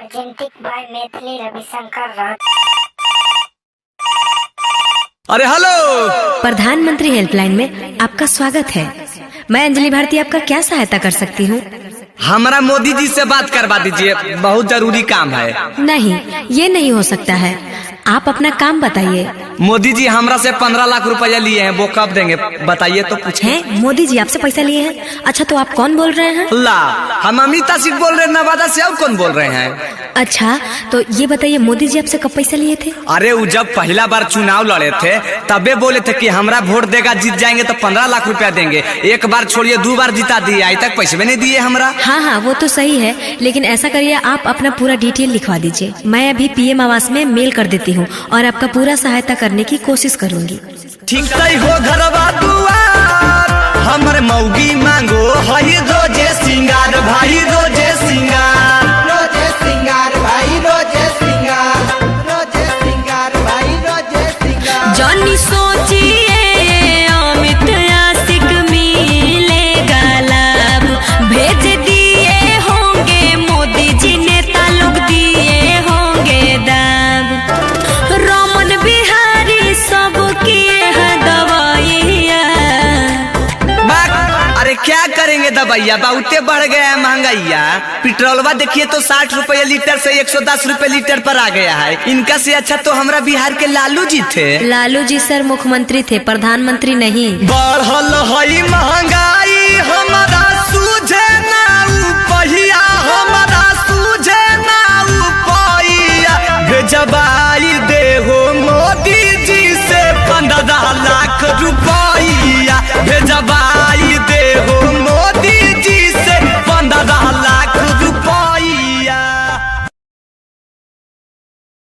Presented by Maithili Ravisankar Raj। अरे hello, प्रधानमंत्री helpline में आपका स्वागत है। मैं अंजलि भारती आपका क्या सहायता कर सकती हूँ? हमारा मोदी जी से बात करवा दीजिए, बहुत जरूरी काम है। नहीं, ये नहीं हो सकता है। आप अपना काम बताइए। मोदी जी हमरा से 15 लाख रुपया लिए हैं, वो कब देंगे बताइए तो पूछे। हैं? मोदी जी आपसे पैसा लिए हैं? अच्छा, तो आप कौन बोल रहे हैं? ला, हम अमिता सिंह बोल रहे हैं नवादा से। और कौन बोल रहे हैं? अच्छा, तो ये बताइए मोदी जी आपसे कब पैसा लिए थे? अरे वो जब पहला बार चुनाव लड़े थे तबे बोले थे कि हमरा वोट देगा, जीत जाएंगे तो 15 लाख रुपया देंगे। एक बार छोड़िए 2 बार जिता दिए, आज तक पैसे भी नहीं दिए हमरा। हाँ, वो तो सही है, लेकिन ऐसा करिए आप अपना पूरा डिटेल लिखवा दीजिए। मैं अभी पीएम आवास में मेल कर देती हूँ और आपका पूरा सहायता करने की कोशिश करूंगी। ठीक हो घरवा दुआर, हमर मौगी मांगो हई रोजे सिंगार, भाई रोजे सिंगार, रोजे सिंगार भाई रोजे सिंगार, रोजे सिंगार भाई रोजे सिंगार। जॉनी सोचिए अमित आशिक मिलेगा लाभ, भेज दिए होंगे मोदी जी ने, ताल्लुक दिए होंगे दाब। रमन बिहारी सब किए हैं दवाइया। अरे क्या करेंगे दवाइया, बहुते बढ़ गया है महंगाइया। पेट्रोलवा देखिए तो 60 रुपये लीटर से 110 रुपये लीटर पर आ गया है। इनका से अच्छा तो हमारा बिहार के लालू जी थे। लालू जी सर मुख्यमंत्री थे, प्रधानमंत्री नहीं। बढ़ल है महंगाई।